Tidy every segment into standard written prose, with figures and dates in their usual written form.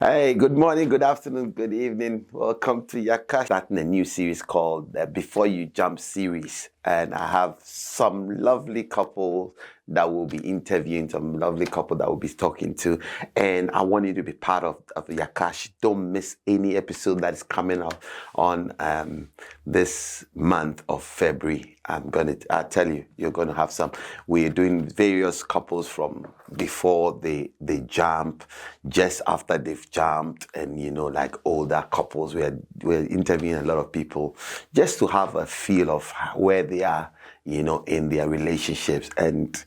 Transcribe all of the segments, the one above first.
Hey, good morning, good afternoon, good evening. Welcome to Yacach. Starting a new series called Before You Jump series. And I have some lovely couple that will be interviewing, some lovely couple that will be talking to. And I want you to be part of Yacach. Don't miss any episode that is coming up on this month of February. I tell you, you're going to have some. We're doing various couples from before they jump, just after they've jumped, and like older couples. We're interviewing a lot of people just to have a feel of where they are, in their relationships. And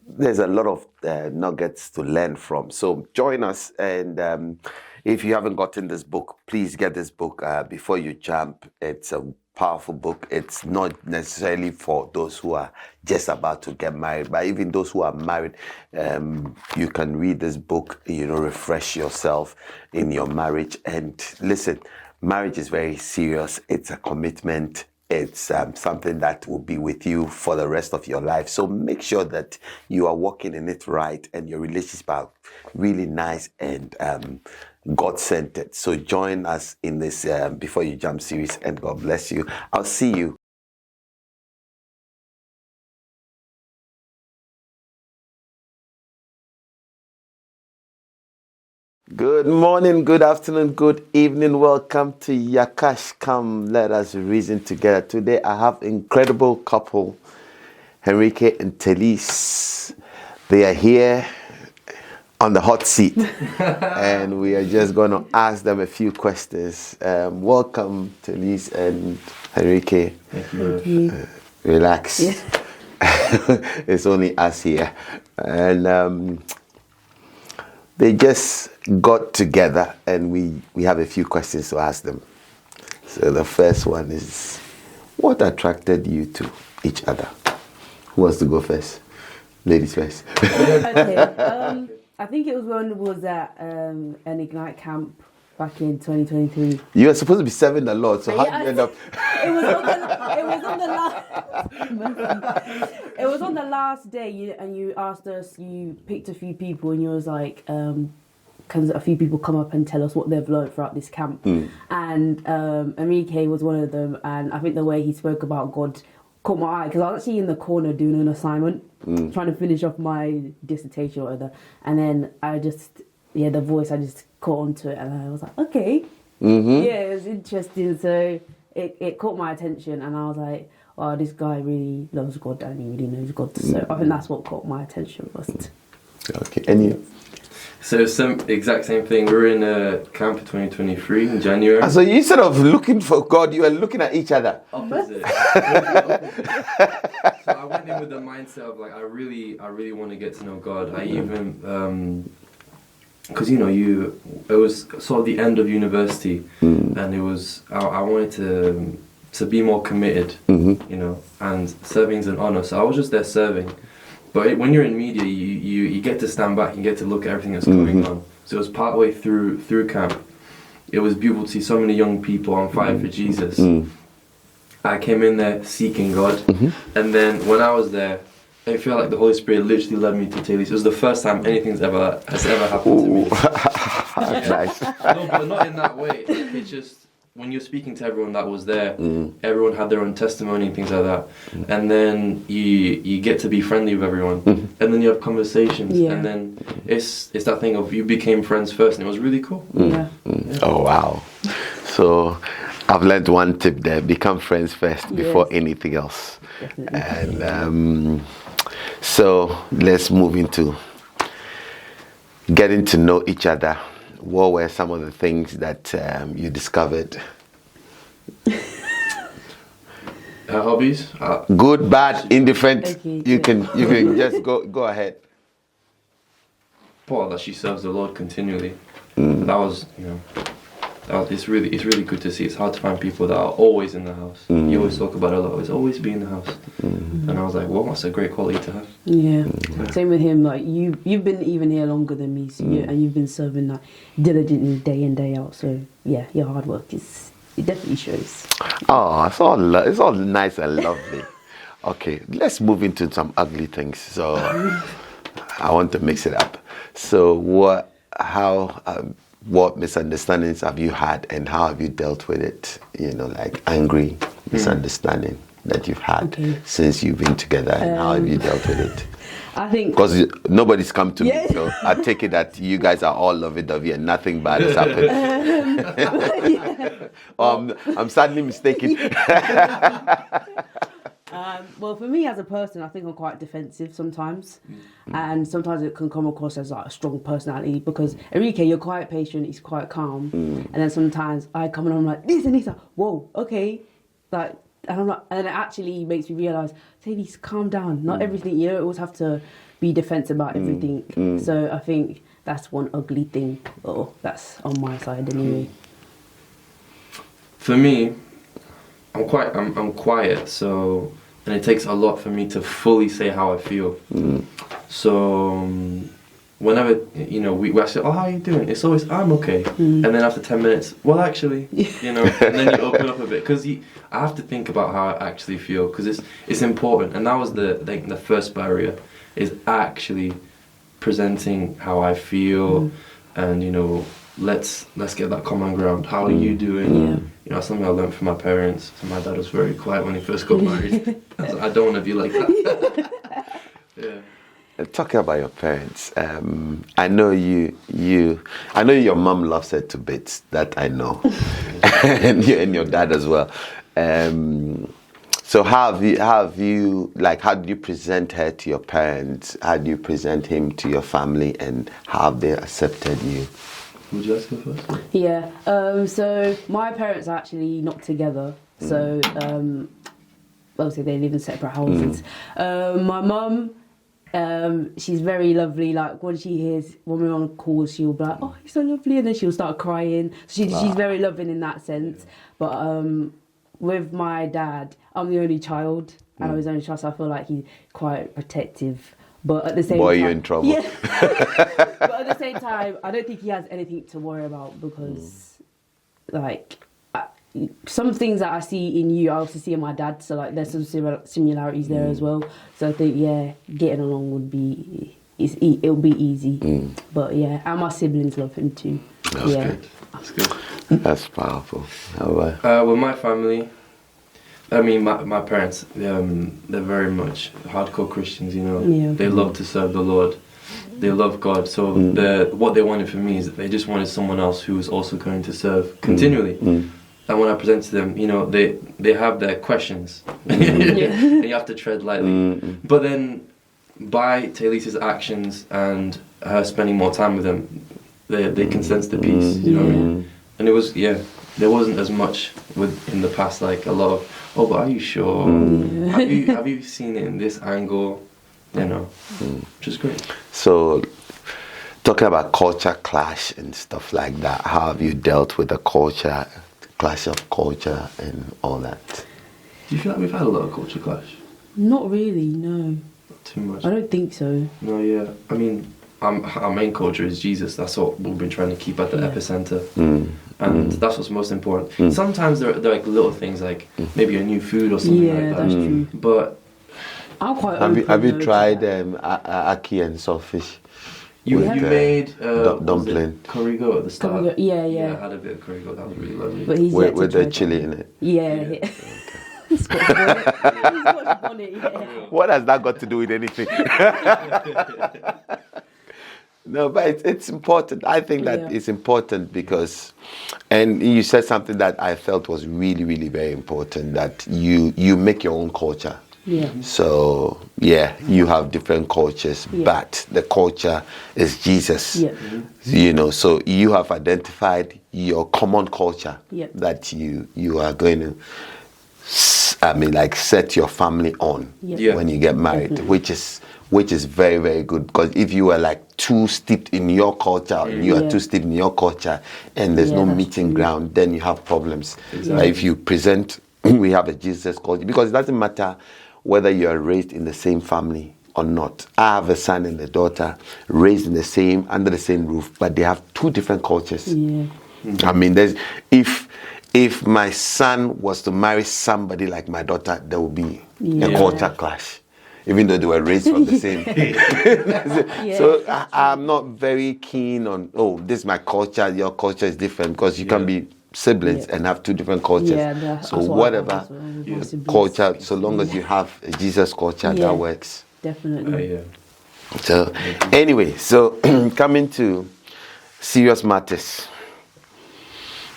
there's a lot of nuggets to learn from. So join us, and if you haven't gotten this book, please get this book, Before You Jump. It's a powerful book. It's not necessarily for those who are just about to get married, but even those who are married, you can read this book, refresh yourself in your marriage. And listen, marriage is very serious. It's a commitment. It's something that will be with you for the rest of your life. So make sure that you are walking in it right and your relationships are really nice and God-centered. So join us in this Before You Jump series, and God bless you. I'll see you. Good morning, good afternoon, good evening. Welcome to Yacach. Come, let us reason together. Today I have incredible couple, Enrique and Telise. They are here on the hot seat, and we are just going to ask them a few questions. Welcome, Telise and Enrique. Thank you. Relax. Yeah. It's only us here. And they just got together, and we have a few questions to ask them. So the first one is, what attracted you to each other? Who wants to go first? Ladies first. Okay. I think it was when we was at an Ignite camp back in 2023. You were supposed to be serving the Lord, so how did you end up? It was on the last day, and you asked us. You picked a few people, and you was like, "Can a few people come up and tell us what they've learned throughout this camp?" And Enrique was one of them, and I think the way he spoke about God caught my eye, because I was actually in the corner doing an assignment, trying to finish off my dissertation or whatever, and then the voice, I just caught onto it, and I was like, okay, it was interesting. So it caught my attention, and I was like, wow, this guy really loves God and he really knows God. So I think that's what caught my attention first. Okay, and you? So exact same thing. We were in camp in 2023 in January. So instead of looking for God, you were looking at each other. Opposite. So I went in with the mindset of like, I really want to get to know God. I even because it was sort of the end of university, and it was I wanted to be more committed, and serving's an honor. So I was just there serving. But when you're in media, you get to stand back and get to look at everything that's going on. So it was partway through camp. It was beautiful to see so many young people on fire for Jesus. I came in there seeking God, and then when I was there, I feel like the Holy Spirit literally led me to Taylor. It was the first time anything has ever happened to me. Nice. No, but not in that way. It's just when you're speaking to everyone that was there, everyone had their own testimony and things like that, and then you get to be friendly with everyone, and then you have conversations, and then it's that thing of you became friends first, and it was really cool. Oh wow! So I've learned one tip there: become friends first before anything else. Definitely. And so let's move into getting to know each other. What were some of the things that you discovered? Hobbies? Good, bad, indifferent. Okay, you can just go ahead. Paul, that she serves the Lord continually. That was, it's really good to see. It's hard to find people that are always in the house. You always talk about it a lot. It's always be in the house. And I was like, well, that's a great quality to have. Yeah. Same with him. Like you've been even here longer than me, so and you've been serving like diligently day in day out. So yeah, your hard work it definitely shows. Oh, it's all nice and lovely. Okay, let's move into some ugly things. So I want to mix it up. So how what misunderstandings have you had and how have you dealt with it? You know, like angry misunderstanding that you've had since you've been together, and how have you dealt with it? I think because nobody's come to Yeah. me, so I take it that you guys are all lovey-dovey and nothing bad has happened. I'm sadly mistaken. Well, for me as a person, I think I'm quite defensive sometimes, and sometimes it can come across as like a strong personality. Because Enrique, you're quite patient, he's quite calm, and then sometimes I come and I'm like this, and he's like, "Whoa, okay," like, and I'm like, and it actually makes me realise, ladies, calm down. Not everything, you don't always have to be defensive about everything. So I think that's one ugly thing, or that's on my side anyway. For me, I'm quiet, so, and it takes a lot for me to fully say how I feel. So whenever we say, "Oh, how are you doing?" It's always, "I'm okay," and then after 10 minutes, "Well, actually," and then you open up a bit, because I have to think about how I actually feel, because it's important, and that was the first barrier, is actually presenting how I feel, and let's get that common ground. How are you doing? Something I learned from my parents. So my dad was very quiet when he first got married. I was like, I don't want to be like that. Yeah. Talking about your parents, I know I know your mom loves her to bits. That I know, and your dad as well. So how do you present her to your parents? How do you present him to your family, and how have they accepted you? Would you ask her first? Yeah. So my parents are actually not together. So obviously they live in separate houses. My mum, she's very lovely. Like when we're on calls, she'll be like, "Oh, you're so lovely," and then she'll start crying. So she's very loving in that sense. But with my dad, I'm the only child, and I'm his only child, so I feel like he's quite protective. But at the same time, you're in trouble. Yeah. But at the same time, I don't think he has anything to worry about, because, some things that I see in you, I also see in my dad. So there's some similarities there as well. So I think getting along would be it'll be easy. But and my siblings love him too. That's good. That's good. That's powerful. With my family, I mean, my parents, they're very much hardcore Christians, They love to serve the Lord. They love God. So what they wanted from me is that they just wanted someone else who was also going to serve continually. And when I present to them, they have their questions. And you have to tread lightly. But then by Taylisa's actions and her spending more time with them, they can sense the peace, you know what I mean? And it was, there wasn't as much in the past, like a lot of, "Oh, but are you sure? Have you seen it in this angle?" Which is great. So, talking about culture clash and stuff like that, how have you dealt with the clash of culture and all that? Do you feel like we've had a lot of culture clash? Not really, no. Not too much. I don't think so. No, yeah. I mean, our main culture is Jesus. That's what we've been trying to keep at the epicenter. And that's what's most important. Sometimes there are like little things, like maybe a new food or something like that. Yeah, that's true. But I'm quite have you tried ackee and saltfish? You made dumpling corrigo at the start. Corrigo, yeah. Yeah, I had a bit of corrigo. That was really lovely. But he's with the chili in it. Yeah. He's got bonnet, What has that got to do with anything? No, but it's important. I think that it's important because, and you said something that I felt was really, really very important, that you make your own culture. Yeah. So, you have different cultures, but the culture is Jesus. Yeah. So you have identified your common culture that you are going to, set your family on when you get married, which is very, very good. Because if you were too steeped in your culture, you are too steeped in your culture, and there's no meeting ground, then you have problems. Exactly. If you present, we have a Jesus culture, because it doesn't matter whether you are raised in the same family or not. I have a son and a daughter raised in under the same roof, but they have two different cultures. Yeah. I mean, if my son was to marry somebody like my daughter, there would be a culture clash. even though they were raised from the same. Yeah. So I'm not very keen on, this is my culture, your culture is different, because you can be siblings and have two different cultures. Yeah, so that's what whatever I have as well with my siblings. culture, so long as you have a Jesus culture, that works. Definitely. So anyway, so coming to serious matters.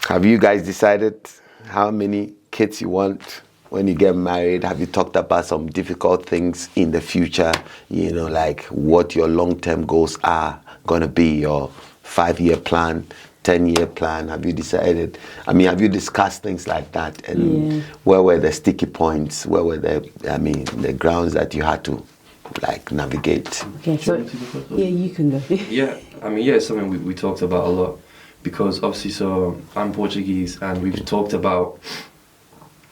Have you guys decided how many kids you want when you get married? Have you talked about some difficult things in the future? You know, like what your long-term goals are going to be, your 5-year plan, 10-year plan. Have you decided? I mean, have you discussed things like that? And where were the sticky points? Where were the grounds that you had to like navigate? Okay, so you can go. It's something we talked about a lot. Because obviously, so I'm Portuguese, and we've talked about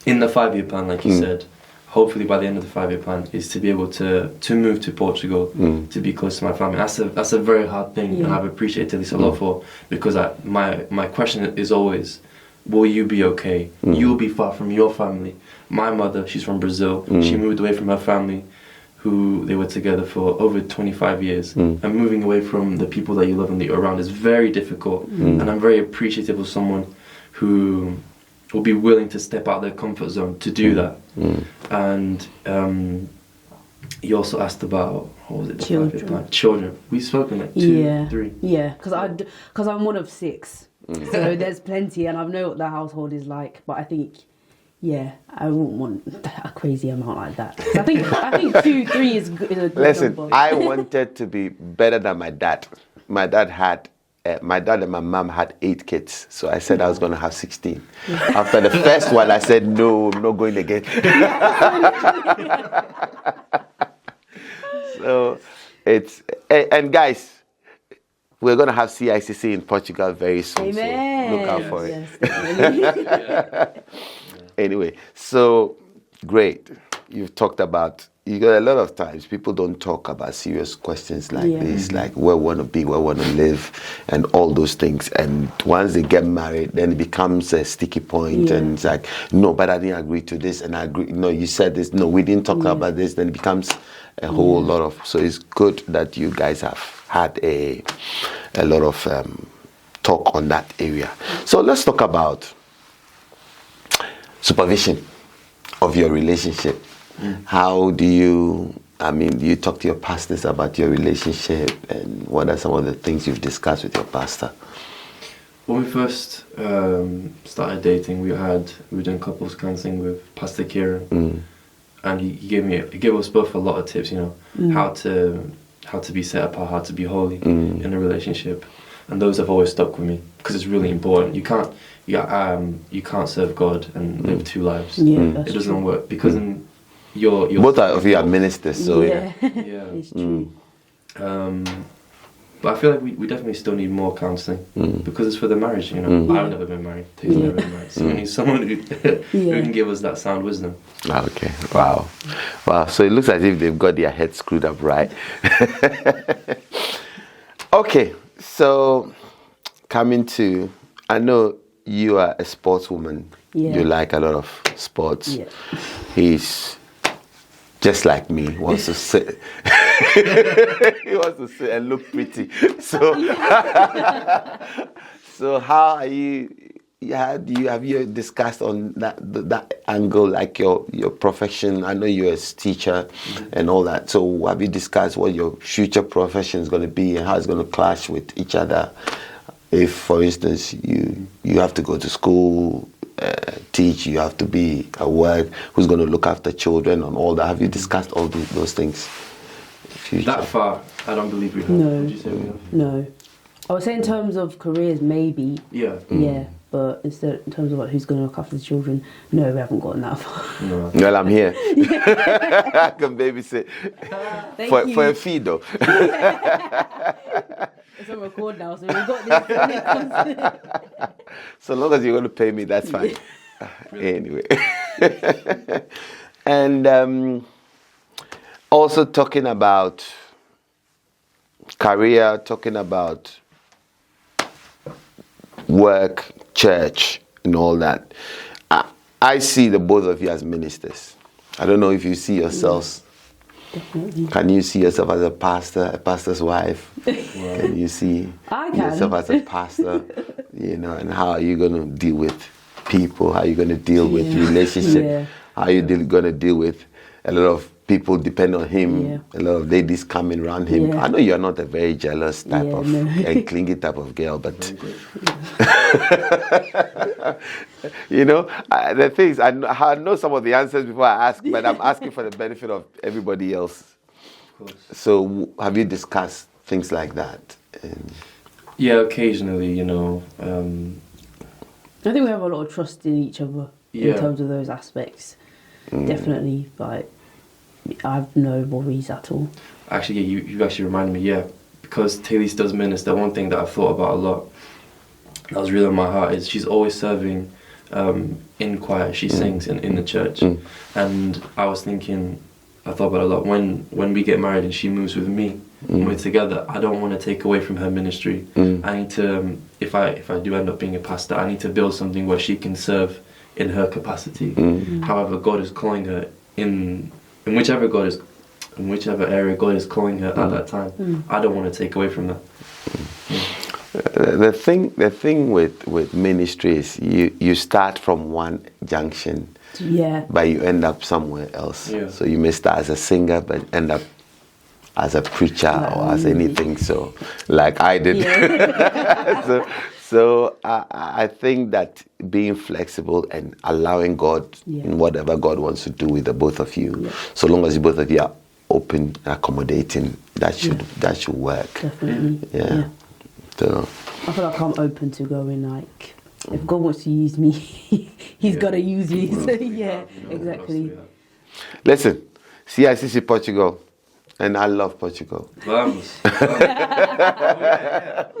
in the 5-year plan, like you said, hopefully by the end of the 5-year plan is to be able to move to Portugal, to be close to my family. That's a very hard thing, and I've appreciated this a lot for, because my question is always, will you be okay? You'll be far from your family. My mother, she's from Brazil. She moved away from her family, who they were together for over 25 years. And moving away from the people that you love and that you're around is very difficult. And I'm very appreciative of someone who will be willing to step out their comfort zone to do that. And you also asked about, what was it? Children. Children. We've spoken at 2, 3. Yeah, because I'm one of 6. So there's plenty, and I know what the household is like, but I think... Yeah, I wouldn't want a crazy amount like that. I think 2, 3 is a good Listen, number. I wanted to be better than my dad. My dad and my mom had 8 kids, so I said I was going to have 16. After the first one, I said, no, I'm not going again. So and guys, we're going to have CICC in Portugal very soon. Amen. So look out for it. Yes, Anyway, so great. You've talked about, you got a lot of times people don't talk about serious questions like this, like where we want to be, where we want to live, and all those things. And once they get married, then it becomes a sticky point, and it's like, no, but I didn't agree to this, and I agree. No, you said this. No, we didn't talk about this. Then it becomes a whole lot of. So it's good that you guys have had a lot of talk on that area. So let's talk about supervision of your relationship. How do you talk to your pastors about your relationship, and what are some of the things you've discussed with your pastor? When we first started dating, we were doing couples counseling with Pastor Kieran, and he gave us both a lot of tips, how to be set apart, how to be holy in a relationship, and those have always stuck with me because it's really important. You can't serve God and live 2 lives. It doesn't work, because in your both of you are ministers, so it's true. But I feel like we definitely still need more counselling, because it's for the marriage. I've never been married. He's never been married, so we need someone who can give us that sound wisdom. Okay, wow. So it looks as if they've got their head screwed up, right? Okay, so coming to, I know you are a sportswoman. You like a lot of sports. He's just like me, wants to sit. He wants to sit and look pretty. So, so how are you? Have you discussed on that angle, like your profession? I know you're a teacher and all that. So have you discussed what your future profession is going to be and how it's going to clash with each other? If, for instance, you have to go to school, teach, you have to be at work, who's going to look after children and all that? Have you discussed all those things? Future? That far, I don't believe we have. No. Would you say we have? No. I would say in terms of careers, maybe. Yeah. Yeah. But instead, in terms of like who's going to look after the children, no, we haven't gotten that far. No. Well, I'm here. I can babysit for a fee, though. It's on record now, so we've got this. So long as you're going to pay me, that's fine. Anyway. And also talking about career, talking about work, church, and all that. I see the both of you as ministers. I don't know if you see yourselves definitely. Can you see yourself as a pastor, a pastor's wife? Can you see I can. yourself as a pastor? And how are you going to deal with people? How are you going to deal with relationships? Yeah. How are you going to deal with a lot of people depend on him, Yeah. a lot of ladies coming around him? Yeah. I know you're not a very jealous type of no. and clingy type of girl, but the things I know some of the answers before I ask, but I'm asking for the benefit of everybody else. Of course. So have you discussed things like that? Yeah, occasionally, I think we have a lot of trust in each other in terms of those aspects. Definitely, but I have no worries at all. Actually, you actually reminded me, because Talise does minister, one thing that I've thought about a lot, that was really on my heart, is she's always serving in choir. She sings in the church. And I was thinking, I thought about it a lot, when we get married and she moves with me, and we're together, I don't want to take away from her ministry. I need to, if I do end up being a pastor, I need to build something where she can serve in her capacity. However, God is calling her in whichever area God is calling her at that time. I don't want to take away from that. The thing with ministry is you start from one junction, but you end up somewhere else. So you may start as a singer but end up as a preacher or as anything, so like I did. So I think that being flexible and allowing God in whatever God wants to do with the both of you, so long as both of you are open, accommodating, that should work. Definitely. Yeah. So I feel like I'm open to going, like, if God wants to use me, He's got to use me. So, exactly. listen, CICC Portugal, and I love Portugal. Vamos.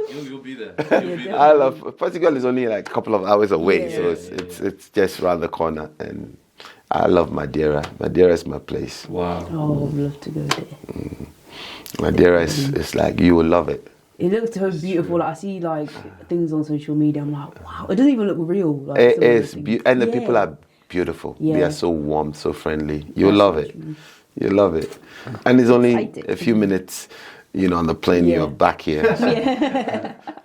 You'll be there. I love Portugal. Is only like a couple of hours away, so it's just around the corner, and I love Madeira. Madeira is my place. Wow. Oh, I'd love to go there. Madeira is like, you will love it. It looks so beautiful. Like, I see like things on social media. I'm like, wow, it doesn't even look real. Like, It is, and the people are beautiful. They are so warm, so friendly. You'll love it. You love it. And it's only a few minutes, on the plane, you're back here.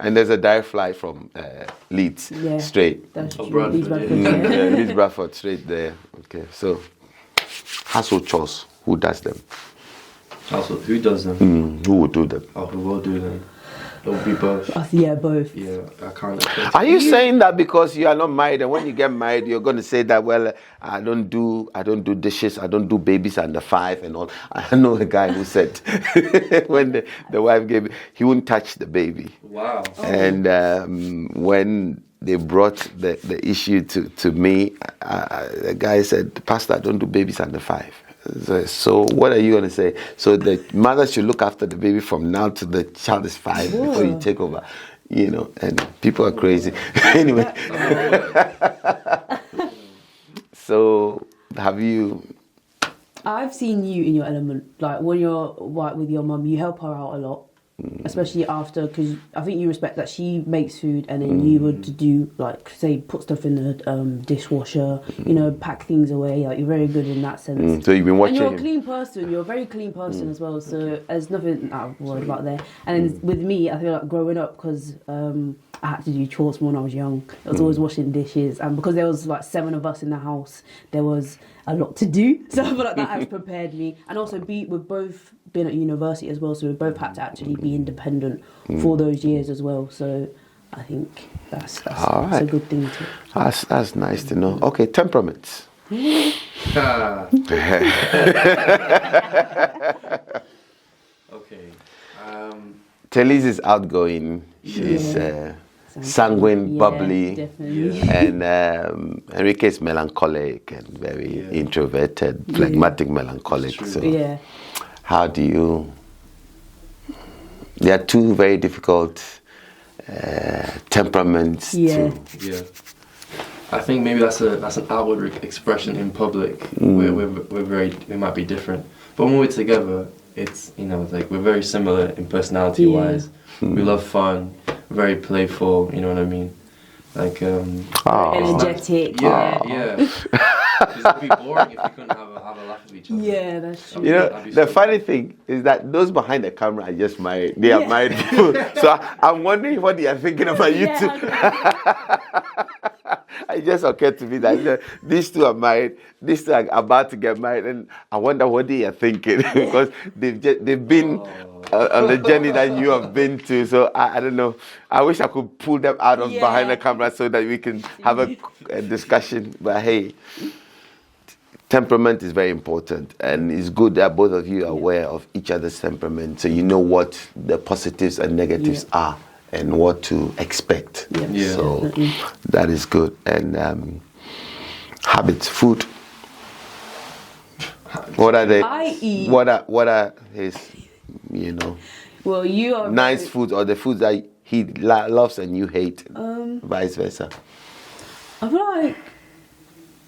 And there's a direct flight from Leeds straight. That's true. Bradford, Leeds Bradford, Leeds Bradford straight there. Okay, so household chores, who does them? Also, who does them? Who will do them? Oh, who will do them? It'll be both. both. Yeah, I can't. Are you saying that because you are not married, and when you get married, you're going to say that, well, I don't do dishes, I don't do babies under 5 and all? I know a guy who said when the wife gave, he wouldn't touch the baby. Wow. And when they brought the issue to me, the guy said, Pastor, I don't do babies under 5. So what are you going to say? So the mother should look after the baby from now till the child is 5 before you take over, and people are crazy. Anyway, so have you... I've seen you in your element. Like, when you're with your mum, you help her out a lot. Especially after, because I think you respect that she makes food, and then you would do, like, say, put stuff in the dishwasher, pack things away. Like, you're very good in that sense. So you've been watching. And you're a clean person. You're a very clean person as well. So there's nothing I'm worried about there. And with me, I feel like growing up, because I had to do chores when I was young. I was always washing dishes, and because there was like 7 of us in the house, there was a lot to do. So I feel like that has prepared me. And also, we've both been at university as well, so we both had to actually be independent for those years as well. So I think that's a good thing to. That's nice to know. Okay, temperaments. Okay. Talise is outgoing. She's sanguine, bubbly, definitely. and Enrique is melancholic and very introverted, phlegmatic, melancholic. So, how do you? There are 2 very difficult temperaments. Yeah. I think maybe that's an outward expression in public where we might be different, but when we're together, it's like we're very similar in personality wise. We love fun, very playful. You know what I mean? Like energetic. Yeah. Because it'd be boring if we couldn't have a laugh with each other. Yeah, that's true. You know, I'd be the so funny thing is that those behind the camera are just married. They are married people. So I'm wondering what they are thinking about you two. It just occurred to me that these two are married. These two are about to get married, and I wonder what they are thinking because they've been on the journey that you have been to. So I don't know. I wish I could pull them out of behind the camera so that we can have a discussion. But hey. Temperament is very important, and it's good that both of you are aware of each other's temperament, so you know what the positives and negatives are and what to expect. Yeah. So Definitely. that is good. And habits, food. What are they? I eat. What are his, Well, you are nice foods or the foods that he loves and you hate, vice versa? I feel like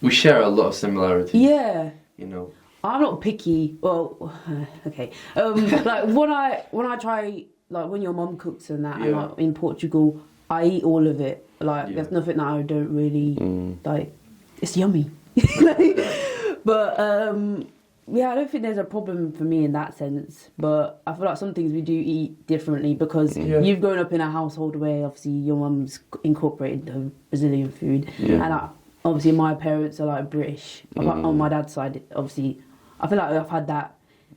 We share a lot of similarities. yeah. You know. I'm not picky. Well, okay. Like when I try, like when your mum cooks and that, and like in Portugal, I eat all of it. Like there's nothing that I don't really like. It's yummy. But yeah, I don't think there's a problem for me in that sense. But I feel like some things we do eat differently because you've grown up in a household where obviously your mum's incorporated the Brazilian food, and obviously my parents are like British. On my dad's side, obviously, I feel like I've had that,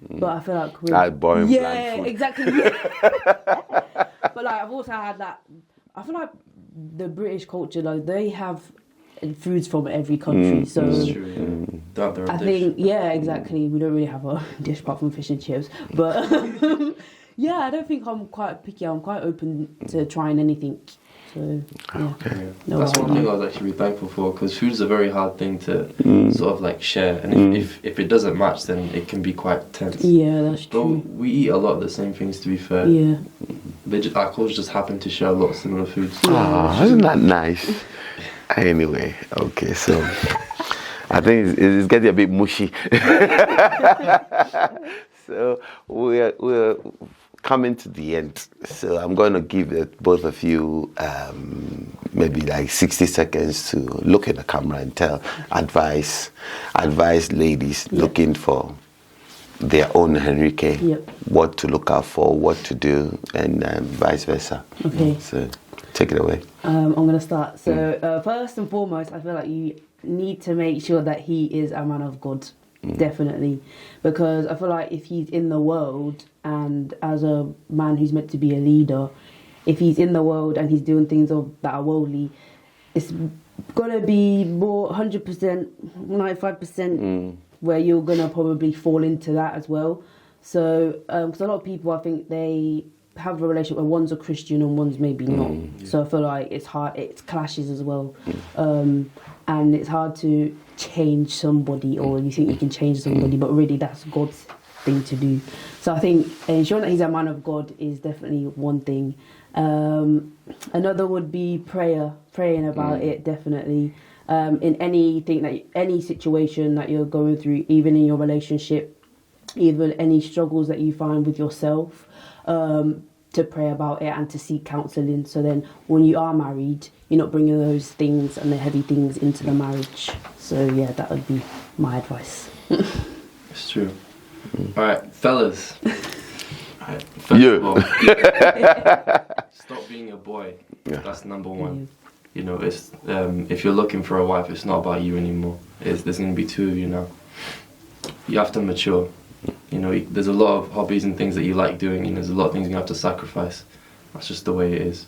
but I feel like That boring bland food. exactly. But like I've also had that. I feel like the British culture, like they have foods from every country. So That's true. Yeah. I think exactly. We don't really have a dish apart from fish and chips, but yeah, I don't think I'm quite picky. I'm quite open to trying anything. So yeah. No, that's one thing I was actually really thankful for, because food is a very hard thing to sort of like share, and if it doesn't match, then it can be quite tense. Yeah, that's Though true. we eat a lot of the same things, to be fair. Yeah. Our cultures just happen to share a lot of similar foods. Oh, isn't that nice? Anyway, okay, so I think it's getting a bit mushy. So we're coming to the end. So I'm going to give both of you maybe like 60 seconds to look at the camera and advise ladies looking for their own Henrique, what to look out for, what to do, and vice versa. Okay. So take it away. I'm going to start. So first and foremost, I feel like you need to make sure that he is a man of God. Definitely. Because I feel like if he's in the world, and as a man who's meant to be a leader, if he's in the world and he's doing things that are worldly, it's going to be more 100%, 95% where you're going to probably fall into that as well. So, because a lot of people, I think they have a relationship where one's a Christian and one's maybe not. So I feel like it's hard, it clashes as well. And it's hard to change somebody, or you think you can change somebody, but really that's God's thing to do. So I think ensuring that he's a man of God is definitely one thing. Another would be praying about it, definitely. In any situation that you're going through, even in your relationship, even any struggles that you find with yourself, to pray about it and to seek counselling. So then when you are married, you're not bringing those things and the heavy things into the marriage. So yeah, that would be my advice. It's true. All right, fellas. First of all, stop being a boy. That's number one. You know, it's if you're looking for a wife, it's not about you anymore. There's going to be two of you now. You have to mature. You know, there's a lot of hobbies and things that you like doing, and there's a lot of things you have to sacrifice. That's just the way it is.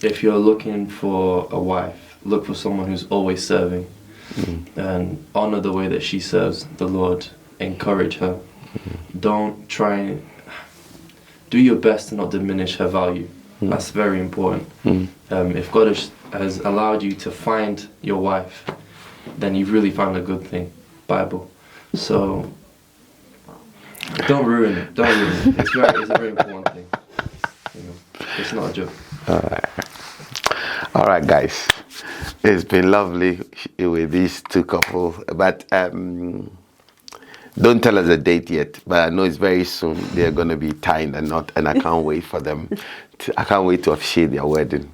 If you're looking for a wife, look for someone who's always serving, and honor the way that she serves the Lord. Encourage her. Don't try and do your best to not diminish her value. That's very important. If God has allowed you to find your wife, then you've really found a good thing. Bible. So don't ruin it. Don't ruin it. It's a very important thing. You know, it's not a joke. All right, guys. It's been lovely with these two couples, but don't tell us a date yet. But I know it's very soon. They're going to be tying a knot, and I can't wait for them. I can't wait to officiate their wedding.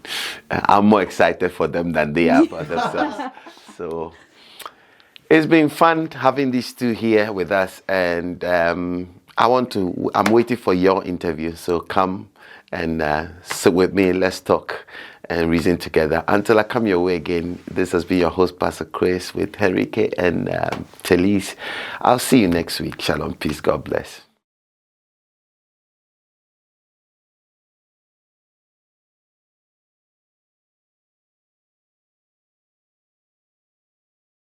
I'm more excited for them than they are for themselves. So, It's been fun having these two here with us, and I'm waiting for your interview, so come and sit with me, let's talk and reason together. Until I come your way again, this has been your host, Pastor Chris, with Henrique and Talise. I'll see you next week. Shalom, peace, God bless.